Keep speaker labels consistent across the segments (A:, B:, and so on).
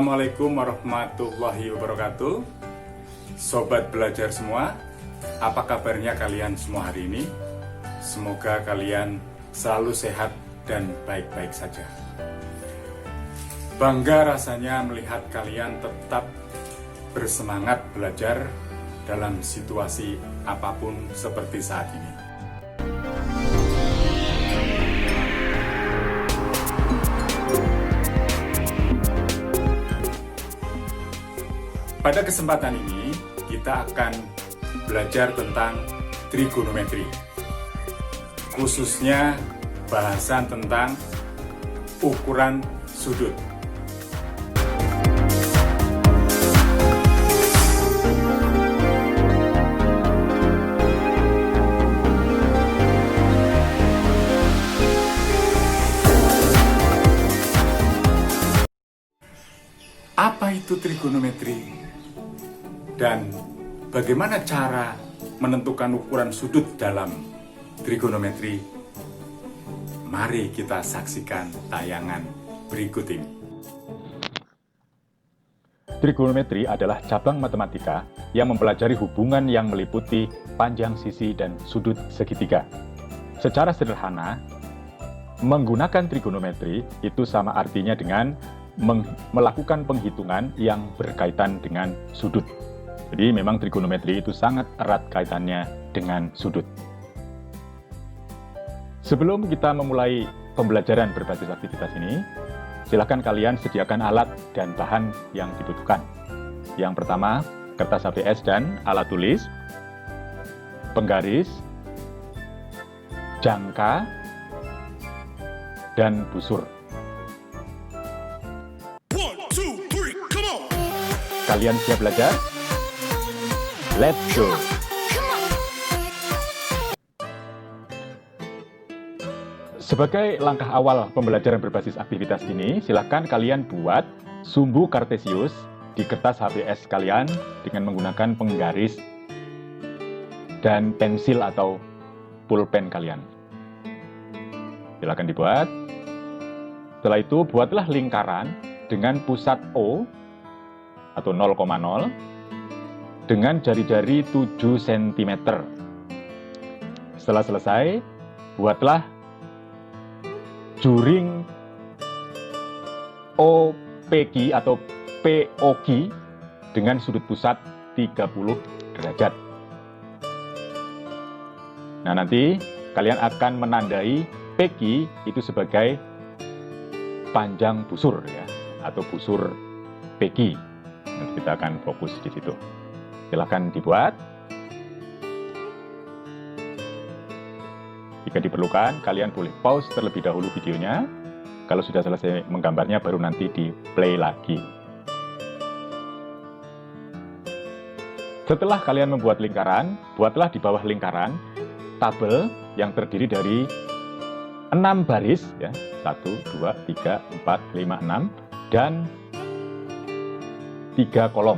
A: Assalamualaikum warahmatullahi wabarakatuh. Sobat belajar semua, apa kabarnya kalian semua hari ini? Semoga kalian selalu sehat dan baik-baik saja. Bangga rasanya melihat kalian tetap bersemangat belajar dalam situasi apapun seperti saat ini. Pada kesempatan ini, kita akan belajar tentang trigonometri. Khususnya bahasan tentang ukuran sudut. Apa itu trigonometri? Dan bagaimana cara menentukan ukuran sudut dalam trigonometri? Mari kita saksikan tayangan berikut ini.
B: Trigonometri adalah cabang matematika yang mempelajari hubungan yang meliputi panjang sisi dan sudut segitiga. Secara sederhana, menggunakan trigonometri itu sama artinya dengan melakukan penghitungan yang berkaitan dengan sudut. Jadi memang trigonometri itu sangat erat kaitannya dengan sudut. Sebelum kita memulai pembelajaran berbasis aktivitas ini, silakan kalian sediakan alat dan bahan yang dibutuhkan. Yang pertama, kertas HVS dan alat tulis, penggaris, jangka, dan busur. Kalian siap belajar? Let's go! Sebagai langkah awal pembelajaran berbasis aktivitas ini, silakan kalian buat sumbu kartesius di kertas HVS kalian dengan menggunakan penggaris dan pensil atau pulpen kalian. Silakan dibuat. Setelah itu, buatlah lingkaran dengan pusat O atau 0,0 dengan jari-jari 7 cm. Setelah selesai, buatlah juring OPQ atau POQ dengan sudut pusat 30 derajat. Nah, nanti kalian akan menandai PQ itu sebagai panjang busur ya, atau busur PQ. Nanti kita akan fokus di situ. Silakan dibuat. Jika diperlukan, kalian boleh pause terlebih dahulu videonya. Kalau sudah selesai menggambarnya, baru nanti di-play lagi. Setelah kalian membuat lingkaran, buatlah di bawah lingkaran tabel yang terdiri dari 6 baris, ya, 1, 2, 3, 4, 5, 6, dan 3 kolom.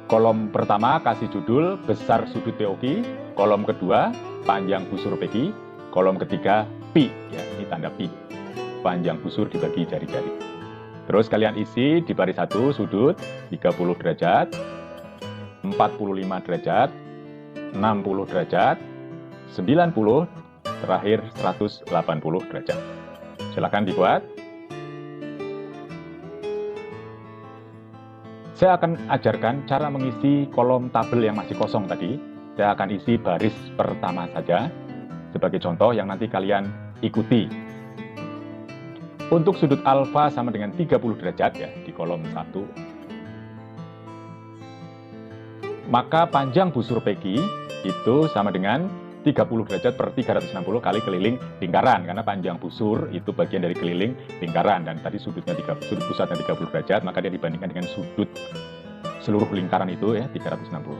B: Kolom pertama kasih judul besar sudut POQ, kolom kedua panjang busur PQ, kolom ketiga pi, ya, ini tanda pi. Panjang busur dibagi jari-jari. Terus kalian isi di baris 1 sudut 30 derajat, 45 derajat, 60 derajat, 90, terakhir 180 derajat. Silakan dibuat. Saya akan ajarkan cara mengisi kolom tabel yang masih kosong tadi. Saya akan isi baris pertama saja, sebagai contoh yang nanti kalian ikuti. Untuk sudut alfa sama dengan 30 derajat ya, di kolom 1. Maka panjang busur PQ itu sama dengan 30 derajat per 360 kali keliling lingkaran, karena panjang busur itu bagian dari keliling lingkaran, dan tadi sudut pusatnya 30 derajat, maka dia dibandingkan dengan sudut seluruh lingkaran itu ya 360.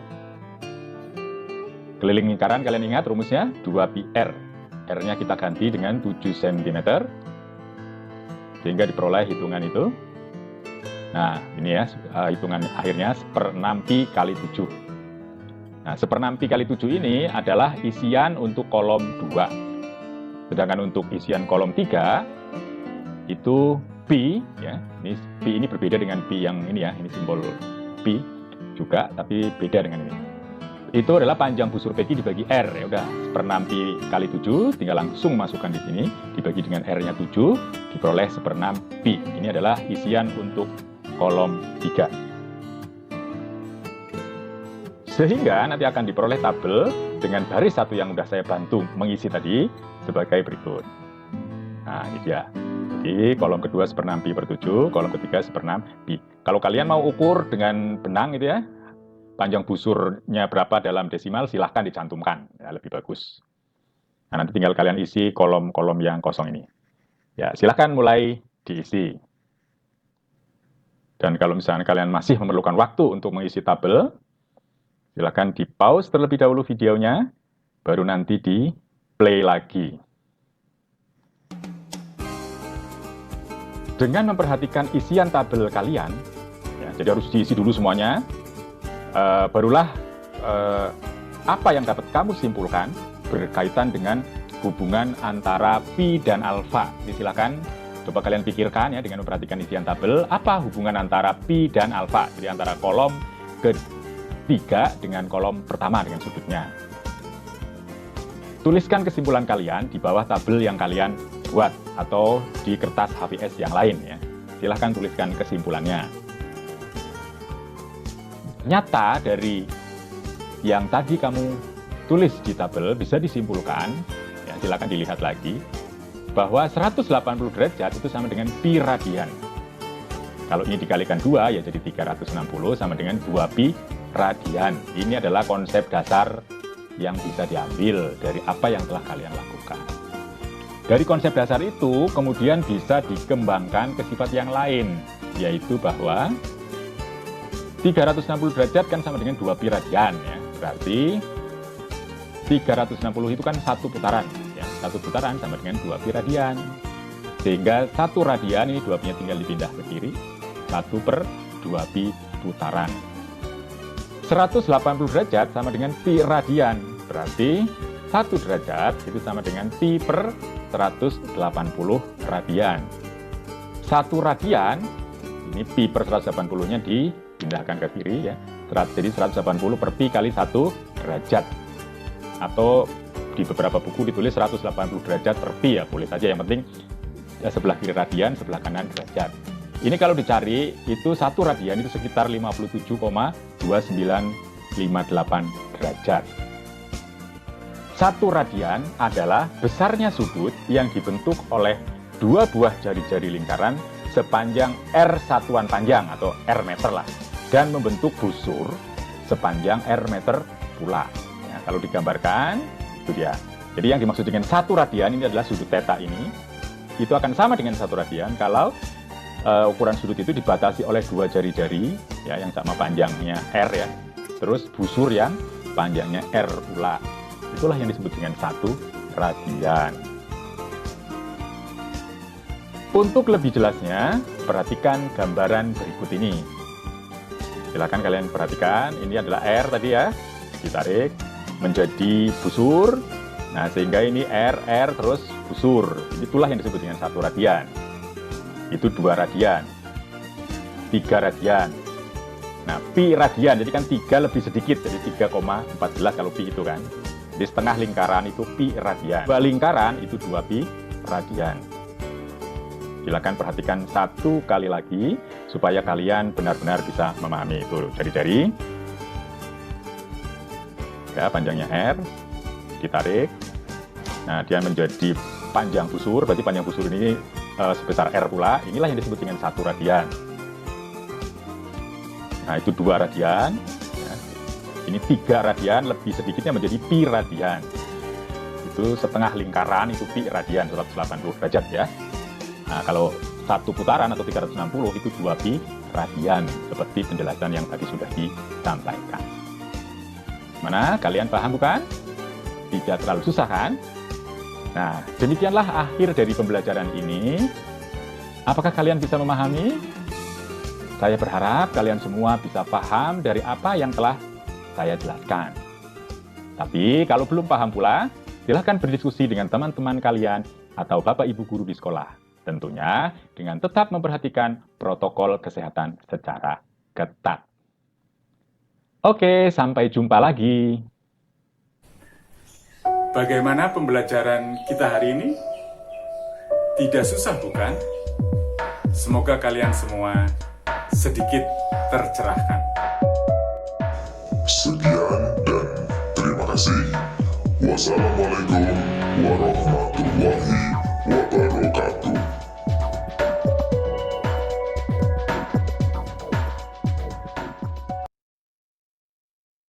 B: Keliling lingkaran kalian ingat rumusnya 2πr. R-nya kita ganti dengan 7 cm sehingga diperoleh hitungan itu. Nah, ini ya hitungan akhirnya 1/6π kali 7. Nah, 1/6π kali 7 ini adalah isian untuk kolom 2. Sedangkan untuk isian kolom 3 itu pi, ya. Pi ini berbeda dengan pi yang ini ya, ini simbol pi juga, tapi beda dengan ini. Itu adalah panjang busur PQ dibagi R, ya udah 1/6 pi kali 7, tinggal langsung masukkan di sini, dibagi dengan R-nya 7, diperoleh 1/6 pi. Ini adalah isian untuk kolom 3. Sehingga nanti akan diperoleh tabel dengan baris satu yang sudah saya bantu mengisi tadi sebagai berikut. Nah, ini dia. Jadi kolom kedua 1/6 pi per 7, kolom ketiga 1/6 pi. Kalau kalian mau ukur dengan benang gitu ya, panjang busurnya berapa dalam desimal, silahkan dicantumkan, ya, lebih bagus. Nah, nanti tinggal kalian isi kolom-kolom yang kosong ini. Ya, silahkan mulai diisi. Dan kalau misalnya kalian masih memerlukan waktu untuk mengisi tabel, silahkan di pause terlebih dahulu videonya, baru nanti di play lagi. Dengan memperhatikan isian tabel kalian, ya, jadi harus diisi dulu semuanya, barulah apa yang dapat kamu simpulkan berkaitan dengan hubungan antara pi dan alfa. Silakan coba kalian pikirkan ya dengan memperhatikan isian tabel, apa hubungan antara pi dan alfa, jadi antara kolom ketiga dengan kolom pertama dengan sudutnya. Tuliskan kesimpulan kalian di bawah tabel yang kalian buat atau di kertas HVS yang lain ya. Silahkan tuliskan kesimpulannya. Nyata dari yang tadi kamu tulis di tabel bisa disimpulkan, ya silahkan dilihat lagi, bahwa 180 derajat itu sama dengan pi radian. Kalau ini dikalikan 2 ya jadi 360 sama dengan 2 pi radian. Ini adalah konsep dasar yang bisa diambil dari apa yang telah kalian lakukan. Dari konsep dasar itu kemudian bisa dikembangkan ke sifat yang lain, yaitu bahwa 360 derajat kan sama dengan 2 pi radian ya. Berarti 360 itu kan satu putaran ya. Satu putaran sama dengan 2 pi radian. Sehingga satu radian ini 2 pi-nya tinggal dipindah ke kiri, 1/2 pi putaran. 180 derajat sama dengan pi radian. Berarti 1 derajat itu sama dengan pi per 180 radian. 1 radian, ini pi per 180-nya dipindahkan ke kiri ya. Jadi 180 per pi kali 1 derajat. Atau di beberapa buku ditulis 180 derajat per pi ya, boleh saja, yang penting ya, sebelah kiri radian, sebelah kanan derajat. Ini kalau dicari itu 1 radian itu sekitar 57,2958 derajat. 1 radian adalah besarnya sudut yang dibentuk oleh 2 buah jari-jari lingkaran sepanjang R satuan panjang atau R meter lah, dan membentuk busur sepanjang R meter pula. Ya, kalau digambarkan, itu dia. Jadi yang dimaksud dengan 1 radian ini adalah sudut theta ini, itu akan sama dengan 1 radian kalau ukuran sudut itu dibatasi oleh 2 jari-jari ya, yang sama panjangnya R ya, terus busur yang panjangnya R pula. Itulah yang disebut dengan 1 radian. Untuk lebih jelasnya, perhatikan gambaran berikut ini. Silakan kalian perhatikan, ini adalah R tadi ya, ditarik menjadi busur. Nah, sehingga ini R, terus busur. Itulah yang disebut dengan 1 radian. Itu 2 radian, 3 radian. Nah, pi radian, jadi kan 3 lebih sedikit, jadi 3,14 kalau pi itu kan. Jadi setengah lingkaran itu pi radian. 2 lingkaran itu 2 pi radian. Silakan perhatikan 1 kali lagi supaya kalian benar-benar bisa memahami itu. Jari-jari. Ya, panjangnya R, ditarik. Nah, dia menjadi panjang busur, berarti panjang busur ini sebesar R pula. Inilah yang disebut dengan 1 radian. Nah, itu 2 radian. Ini 3 radian, lebih sedikitnya menjadi pi radian. Itu setengah lingkaran, itu pi radian, 180 derajat ya. Nah, kalau 1 putaran atau 360 itu 2 pi radian, seperti penjelasan yang tadi sudah disampaikan. Mana, kalian paham bukan? Tidak terlalu susah kan? Nah, demikianlah akhir dari pembelajaran ini. Apakah kalian bisa memahami? Saya berharap kalian semua bisa paham dari apa yang telah saya jelaskan. Tapi kalau belum paham pula, silahkan berdiskusi dengan teman-teman kalian atau Bapak Ibu guru di sekolah. Tentunya dengan tetap memperhatikan protokol kesehatan secara ketat. Oke, sampai jumpa lagi.
A: Bagaimana pembelajaran kita hari ini? Tidak susah bukan? Semoga kalian semua sedikit tercerahkan.
C: Sekian dan terima kasih. Wassalamualaikum warahmatullahi